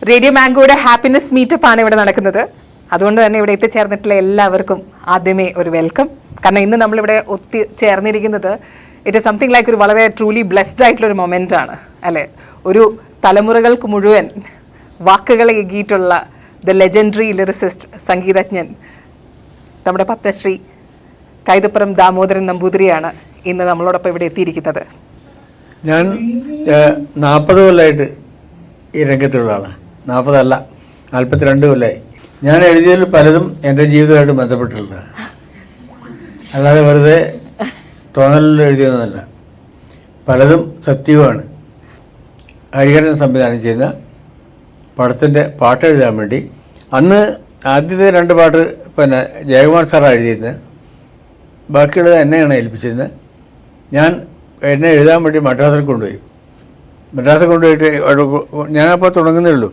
Radio മാംഗോയുടെ happiness meetup ആണ് ഇവിടെ നടക്കുന്നത്. അതുകൊണ്ട് തന്നെ ഇവിടെ എത്തിച്ചേർന്നിട്ടുള്ള എല്ലാവർക്കും ആദ്യമേ ഒരു വെൽക്കം. കാരണം ഇന്ന് നമ്മളിവിടെ ചേർന്നിരിക്കുന്നത് ഇറ്റ് ഇസ് സംതിങ് ലൈക്ക് ഒരു വളരെ ട്രൂലി ബ്ലെസ്ഡ് ആയിട്ടുള്ള ഒരു മൊമെന്റ് ആണ് അല്ലെ. ഒരു തലമുറകൾക്ക് മുഴുവൻ വാക്കുകളെ എഴുതിയിട്ടുള്ള ദ ലെജൻഡറി ലിറിസിസ്റ്റ് സംഗീതജ്ഞൻ നമ്മുടെ പത്മശ്രീ കൈതപ്പുറം ദാമോദരൻ നമ്പൂതിരിയാണ് ഇന്ന് നമ്മളോടൊപ്പം ഇവിടെ എത്തിയിരിക്കുന്നത്. ഞാൻ 40 കൊല്ലമായിട്ട് ഈ രംഗത്തുള്ളതാണ്. 40 അല്ല, 42 കൊല്ലമായി. ഞാൻ എഴുതിയതിൽ പലതും എൻ്റെ ജീവിതമായിട്ട് ബന്ധപ്പെട്ടിട്ടുള്ളതാണ്. അല്ലാതെ വെറുതെ തോന്നലിൽ എഴുതിയതൊന്നുമല്ല. പലതും സത്യവുമാണ്. ഹരിഹരൻ സംവിധാനം ചെയ്യുന്ന പടത്തിൻ്റെ പാട്ട് എഴുതാൻ വേണ്ടി അന്ന് ആദ്യത്തെ 2 പാട്ട് പിന്നെ ജയകുമാർ സാറാണ് എഴുതിയിരുന്നത്. ബാക്കിയുള്ളത് എന്നെയാണ് ഏൽപ്പിച്ചിരുന്നത്. ഞാൻ എന്നെ എഴുതാൻ വേണ്ടി മദ്രാസിൽ കൊണ്ടുപോയി. മദ്രാസിൽ കൊണ്ടുപോയിട്ട് ഞാനപ്പോൾ തുടങ്ങുന്നേ ഉള്ളൂ.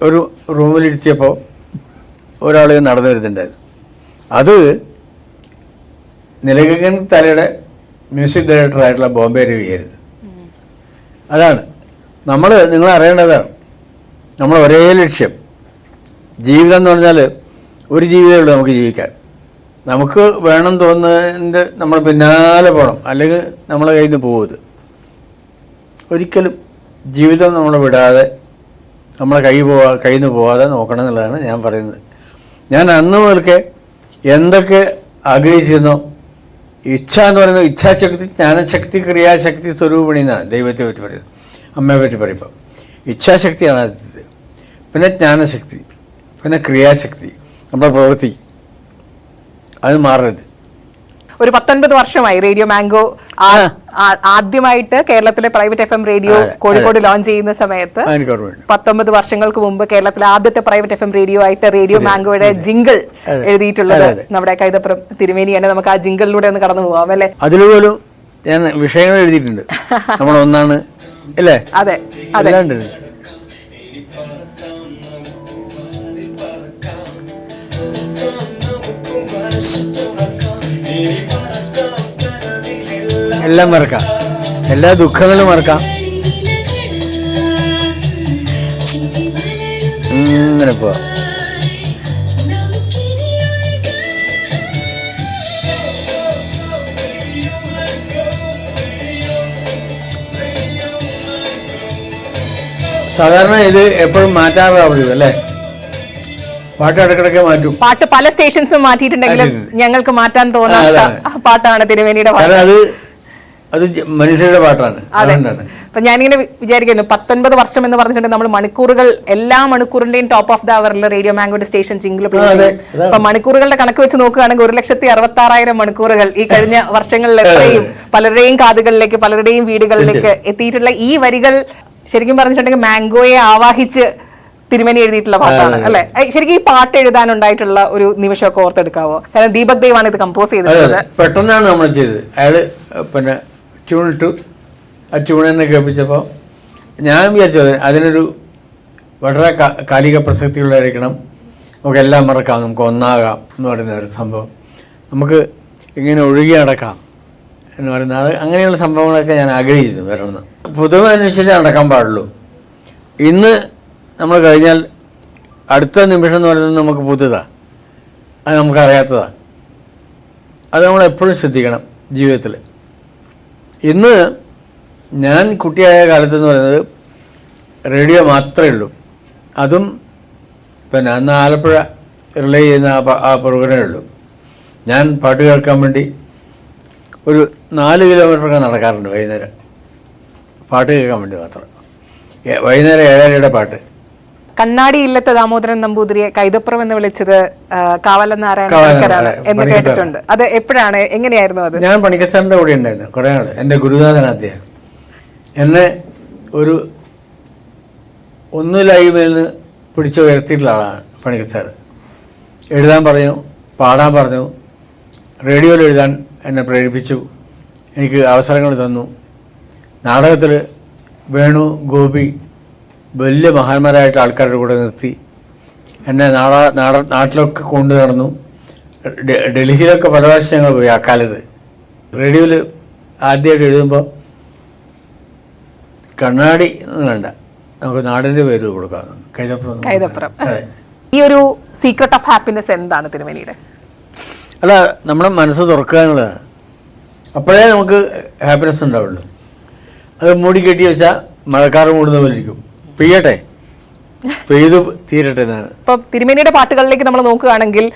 ഒരു റൂമിലിരുത്തിയപ്പോൾ ഒരാൾ നടന്നു വരുന്നുണ്ടായിരുന്നു. അത് നിലഗൻ തലയുടെ മ്യൂസിക് ഡയറക്ടറായിട്ടുള്ള ബോംബെ രവിയായിരുന്നു. അതാണ് നിങ്ങൾ അറിയേണ്ടതാണ്. നമ്മൾ ഒരേ ലക്ഷ്യം. ജീവിതം എന്ന് പറഞ്ഞാൽ ഒരു ജീവിതമേ ഉള്ളൂ നമുക്ക് ജീവിക്കാൻ. നമുക്ക് വേണം തോന്നുന്നതിൻ്റെ നമ്മൾ പിന്നാലെ പോകണം, അല്ലെങ്കിൽ നമ്മളെ കയ്യിൽ നിന്ന് പോകുന്നത്. ഒരിക്കലും ജീവിതം നമ്മളെ വിടാതെ നമ്മളെ കയ്യിൽ നിന്ന് പോകാതെ നോക്കണം എന്നുള്ളതാണ് ഞാൻ പറയുന്നത്. ഞാൻ അന്ന് മുതൽക്ക് എന്തൊക്കെ ആഗ്രഹിച്ചിരുന്നോ, ഇച്ഛ എന്ന് പറയുന്നത് ഇച്ഛാശക്തി, ജ്ഞാനശക്തി, ക്രിയാശക്തി സ്വരൂപിണി എന്നാണ് ദൈവത്തെ പറ്റി പറയുന്നത്. അമ്മയെ പറ്റി പറയുമ്പോൾ ഇച്ഛാശക്തിയാണ് ആദ്യത്തേത്, പിന്നെ ജ്ഞാനശക്തി, പിന്നെ ക്രിയാശക്തി, നമ്മുടെ പ്രവൃത്തി. അത് മാറരുത്. ഒരു 19 വർഷമായി റേഡിയോ മാംഗോ ആദ്യമായിട്ട് കേരളത്തിലെ private FM radio Kozhikode launch ചെയ്യുന്ന സമയത്ത് 19 വർഷങ്ങൾക്ക് മുമ്പ് കേരളത്തിലെ ആദ്യത്തെ പ്രൈവറ്റ് FM റേഡിയോ ആയിട്ട് റേഡിയോ മാംഗോയുടെ ജിംഗിൾ എഴുതിയിട്ടുള്ളത് നമ്മുടെ കൈതപ്പുറം തിരുമേനിയാണ്. നമുക്ക് ആ ജിംഗിളിലൂടെ ഒന്ന് കടന്നു പോകാം അല്ലെ. അതിലുപോലും ഞാൻ വിഷയങ്ങൾ എഴുതിയിട്ടുണ്ട്. നമ്മളൊന്നാണ് അല്ലേ? അതെ അതെ. എല്ലാം മറക്കാം, എല്ലാ ദുഃഖങ്ങളും മറക്കാം. ഇങ്ങനെ പോവാ. സാധാരണ ഇത് എപ്പോഴും മാറ്റാറാവുള്ളൂ അല്ലേ? പാട്ട് ഇടക്കിടക്ക് മാറ്റും. പാട്ട് പല സ്റ്റേഷൻസും മാറ്റിയിട്ടുണ്ടെങ്കിലും ഞങ്ങൾക്ക് മാറ്റാൻ തോന്നാത്ത പാട്ടാണ് തിരുമേനിയുടെ പാട്ട്. അത് മനുഷ്യരുടെ പാട്ടാണ്. അപ്പൊ ഞാനിങ്ങനെ വിചാരിക്കുന്നു 19 വർഷം എന്ന് പറഞ്ഞിട്ടുണ്ടെങ്കിൽ നമ്മൾ മണിക്കൂറുകൾ, എല്ലാ മണിക്കൂറിന്റെയും ടോപ്പ് ഓഫ് ദ അവറിൽ റേഡിയോ മാംഗോയുടെ സ്റ്റേഷൻ ജിംഗിൾ പ്ലേ ചെയ്യും. അപ്പൊ മണിക്കൂറുകളുടെ കണക്ക് വെച്ച് നോക്കുകയാണെങ്കിൽ 1,66,000 മണിക്കൂറുകൾ ഈ കഴിഞ്ഞ വർഷങ്ങളിൽ എത്രയും പലരുടെയും കാതുകളിലേക്ക്, പലരുടെയും വീടുകളിലേക്ക് എത്തിയിട്ടുള്ള ഈ വരികൾ ശരിക്കും പറഞ്ഞിട്ടുണ്ടെങ്കിൽ മാംഗോയെ ആവാഹിച്ച് തിരുമേനി എഴുതിയിട്ടുള്ള പാട്ടാണ് അല്ലെ. ശരിക്കും ഈ പാട്ട് എഴുതാനുണ്ടായിട്ടുള്ള ഒരു നിമിഷമൊക്കെ ഓർത്തെടുക്കാവോ? കാരണം ദീപക് ദേവാണ് ഇത് കമ്പോസ് ചെയ്തിട്ടുള്ളത്. പെട്ടെന്നാണ് നമ്മൾ ചെയ്തത്. അയാള് പിന്നെ ട്യൂൺ ഇട്ടു. ആ ട്യൂൺ തന്നെ കേൾപ്പിച്ചപ്പോൾ ഞാൻ വിചാരിച്ചത് അതിനൊരു വളരെ കാലിക പ്രസക്തിയുള്ളതായിരിക്കണം. നമുക്കെല്ലാം മറക്കാം, നമുക്ക് ഒന്നാകാം എന്ന് പറയുന്ന ഒരു സംഭവം, നമുക്ക് ഇങ്ങനെ ഒഴുകി നടക്കാം എന്ന് പറയുന്നത്, അങ്ങനെയുള്ള സംഭവങ്ങളൊക്കെ ഞാൻ ആഗ്രഹിച്ചിരുന്നു വരണമെന്ന്. പുതുമ അനുസരിച്ച് നടക്കാൻ പാടുള്ളൂ. ഇന്ന് നമ്മൾ കഴിഞ്ഞാൽ അടുത്ത നിമിഷം എന്ന് പറയുന്നത് നമുക്ക് പുതുതാണ്, അത് നമുക്കറിയാത്തതാണ്. അത് നമ്മളെപ്പോഴും ശ്രദ്ധിക്കണം ജീവിതത്തിൽ. ഇന്ന് ഞാൻ കുട്ടിയായ കാലത്തെന്ന് പറയുന്നത് റേഡിയോ മാത്രമേ ഉള്ളൂ. അതും പിന്നെ അന്ന് ആലപ്പുഴ റിലേ ചെയ്യുന്ന ആ പ്രോഗ്രാമേ ഉള്ളൂ. ഞാൻ പാട്ട് കേൾക്കാൻ വേണ്ടി ഒരു 4 കിലോമീറ്ററൊക്കെ നടക്കാറുണ്ട് വൈകുന്നേരം, പാട്ട് കേൾക്കാൻ വേണ്ടി മാത്രം. വൈകുന്നേരം 7:30 പാട്ട്. കണ്ണാടി ഇല്ലത്തെ ദാമോദരൻ നമ്പൂതിരിയെ കൈതപ്പുറം എന്ന് വിളിച്ചത് കാവലനാരായണ എന്ന് കേട്ടിട്ടുണ്ട്. അത് എപ്പോഴാണ്, എങ്ങനെയായിരുന്നു അത്? ഞാൻ പണിക്കസാറിൻ്റെ കൂടെ ഉണ്ടായിരുന്നു കുറേ നാൾ. എൻ്റെ ഗുരുനാഥൻ അദ്ദേഹം എന്നെ ഒരു ഒന്നുമില്ലായ്മയിൽ നിന്ന് പിടിച്ചുയർത്തിയിട്ടുള്ള ആളാണ് പണിക്കസാർ. എഴുതാൻ പറഞ്ഞു, പാടാൻ പറഞ്ഞു, റേഡിയോയിൽ എഴുതാൻ എന്നെ പ്രേരിപ്പിച്ചു, എനിക്ക് അവസരങ്ങൾ തന്നു. നാടകത്തിൽ വേണു, ഗോപി വലിയ മഹാന്മാരായിട്ട് ആൾക്കാരുടെ കൂടെ നിർത്തി എന്നെ നാട്ടിലൊക്കെ കൊണ്ടു നടന്നു. ഡൽഹിയിലൊക്കെ പല പ്രാവശ്യം ഞങ്ങൾ പോയി. ആ കാലത്ത് റേഡിയോയിൽ ആദ്യമായിട്ട് എഴുതുമ്പോൾ കണ്ണാടി വേണ്ട, നമുക്ക് നാടിൻ്റെ പേര് കൊടുക്കാം, കൈതപ്പുറം. കൈതപ്പുറം. അതെ. ഈ ഒരു സീക്രട്ട് ഓഫ് ഹാപ്പിനെസ് എന്താണ് തിരുമേനിയുടെ? അല്ല, നമ്മുടെ മനസ്സ് തുറക്കുക എന്നുള്ളതാണ്. അപ്പോഴേ നമുക്ക് ഹാപ്പിനെസ് ഉണ്ടാവുള്ളൂ. അത് മൂടി കെട്ടി വെച്ചാൽ മഴക്കാറ് മൂടുന്ന പോലെ ഇരിക്കും. പെയ്യട്ടെ, പെയ്തു തീരട്ടെ എന്നാണ്. ഇപ്പൊ തിരുമേനിയുടെ പാട്ടുകളിലേക്ക് നമ്മൾ നോക്കുകയാണെങ്കിൽ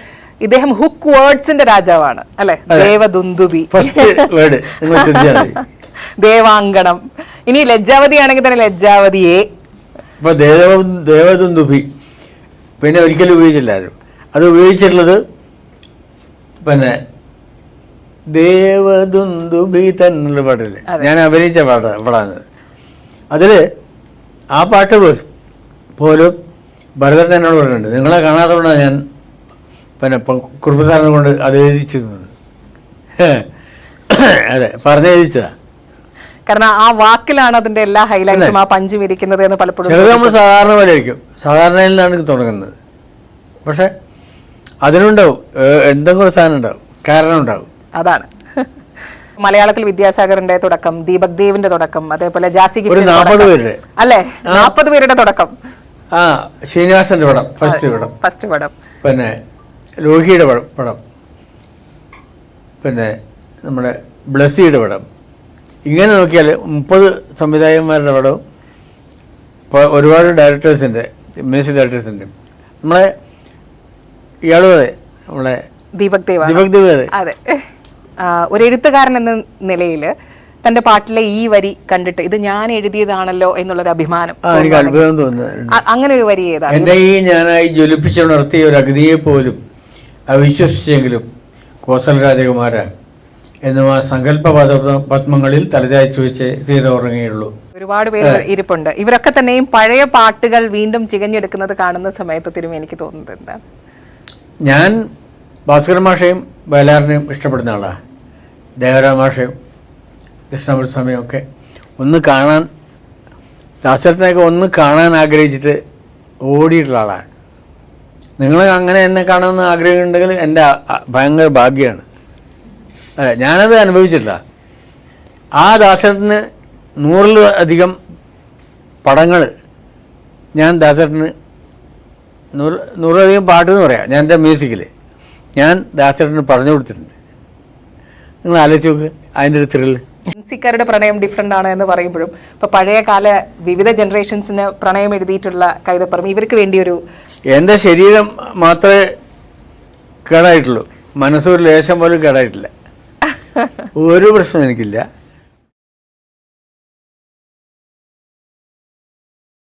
ഇദ്ദേഹം ഹുക്ക് വേർഡ്സിന്റെ രാജാവാണ് അല്ലെ. ദേവദുന്ദുബി ഫസ്റ്റ് വേർഡ് നിങ്ങൾ ശ്രദ്ധിച്ചാൽ മതി. ദേവാങ്കണം. ഇനി ലജ്ജാവതി ആണെങ്കിൽ തന്നെ ലജ്ജാവതിയെ. ഇപ്പൊ ദേവദുന്ദുബി പിന്നെ ഒരിക്കലും ഉപയോഗിച്ചില്ല ആരും. അത് ഉപയോഗിച്ചിട്ടുള്ളത് പിന്നെ ദേവദുന്ദുബി തന്നുള്ള പാട്ടില്ലേ, ഞാൻ അഭിനയിച്ച പാടാണ്. അതിൽ ആ പാട്ട് പോലും ഭരതൻ എന്നോട് പറഞ്ഞിട്ടുണ്ട്, നിങ്ങളെ കാണാത്തതുകൊണ്ടാണ് ഞാൻ പിന്നെ കുറുപ്പസാറിനെ കൊണ്ട് അത് എഴുതിച്ചു. അതെ, പറഞ്ഞെഴുതിച്ചതാ. കാരണം ആ വാക്കിലാണ് അതിന്റെ എല്ലാ ഹൈലൈറ്റും, ആ പഞ്ചും ഇരിക്കുന്നത് എന്ന് പലപ്പോഴും. ചിലത് നമ്മൾ സാധാരണ പോലെ ആയിരിക്കും, സാധാരണയിൽ നിന്നാണ് തുടങ്ങുന്നത്. പക്ഷെ അതിനുണ്ടാവും എന്തെങ്കിലും സാധനം ഉണ്ടാവും, കാരണം ഉണ്ടാവും. അതാണ് മലയാളത്തിൽ വിദ്യാസാഗറിന്റെ തുടക്കം, ദീപക് ദേവിന്റെ തുടക്കം, അതേപോലെ ജാസി ഒരു 40 പേരുടെ അല്ലേ, 40 പേരുടെ തുടക്കം. ആ ശ്രീനിവാസന്റെ പടം, ഫസ്റ്റ് പടം. പിന്നെ ലോഹിയുടെ പടം, പിന്നെ നമ്മുടെ ബ്ലസ്സിയുടെ പടം. ഇങ്ങനെ നോക്കിയാൽ 30 സംവിധായകന്മാരുടെ പടവും ഒരുപാട് ഡയറക്ടേഴ്സിൻ്റെ, മ്യൂസിക് ഡയറക്ടേഴ്സിൻ്റെ. നമ്മളെ ഇയാളും അതെ, നമ്മളെ ദീപക് ദേവ്. അതെ. ഒരു എഴുത്തുകാരൻ എന്ന നിലയിൽ തന്റെ പാട്ടിലെ ഈ വരി കണ്ടിട്ട് ഇത് ഞാൻ എഴുതിയതാണല്ലോ എന്നുള്ളൊരു അഭിമാനം, എനിക്ക് അത്ഭുതം തോന്നുന്നത്. അങ്ങനെ ഒരു വരി ഏതാണ്? എന്നെ ഈ ഞാനായി ജ്വലിപ്പിച്ചുണർത്തിയ ഒരു അഗ്നിയെ പോലും അവിശ്വസിച്ചെങ്കിലും കോസൽ രാജകുമാര എന്നും ആ സങ്കല്പ പത്മങ്ങളിൽ തലചായ്ച്ചു വെച്ച് സീത ഉറങ്ങിയുള്ളൂ. ഒരുപാട് പേര് ഇരിപ്പുണ്ട്. ഇവരൊക്കെ തന്നെയും പഴയ പാട്ടുകൾ വീണ്ടും ചികഞ്ഞെടുക്കുന്നത് കാണുന്ന സമയത്ത് തിരുമേനി എനിക്ക് തോന്നുന്നത് എന്താണ്? ഞാൻ ഭാസ്കരൻ മാഷയും വയലാറിനെയും ഇഷ്ടപ്പെടുന്ന ആളാണ്. ദേവരാം മാഷയും കൃഷ്ണമൂർത്തി സ്വാമിയും ഒക്കെ ഒന്ന് കാണാൻ, ദാസരത്തിനെയൊക്കെ ഒന്ന് കാണാൻ ആഗ്രഹിച്ചിട്ട് ഓടിയിട്ടുള്ള ആളാണ്. നിങ്ങൾ അങ്ങനെ എന്നെ കാണുമെന്ന് ആഗ്രഹമുണ്ടെങ്കിൽ എൻ്റെ ഭയങ്കര ഭാഗ്യമാണ്. അതെ, ഞാനത് അനുഭവിച്ചിട്ടില്ല. ആ ദാസരത്തിന് 100-ലധികം പടങ്ങൾ ഞാൻ ദാസരത്തിന് 100-ലധികം പാട്ടെന്ന് പറയാം, ഞാൻ എൻ്റെ മ്യൂസിക്കിൽ ഞാൻ ദാസരത്തിന് പറഞ്ഞു കൊടുത്തിട്ടുണ്ട്. നിങ്ങൾ ആലോചിച്ച് നോക്ക് അതിൻ്റെ ഒരു ത്രില്ല്. മ്യൂസിക്കാരുടെ പ്രണയം ഡിഫറെൻ്റ് ആണ് എന്ന് പറയുമ്പോഴും ഇപ്പോൾ പഴയ കാല വിവിധ ജനറേഷൻസിന് പ്രണയം എഴുതിയിട്ടുള്ള കൈതപ്പുറം ഇവർക്ക് വേണ്ടിയൊരു, എൻ്റെ ശരീരം മാത്രമേ കേടായിട്ടുള്ളൂ, മനസ്സൊരു ലേശം പോലും കേടായിട്ടില്ല. ഒരു പ്രശ്നം എനിക്കില്ല.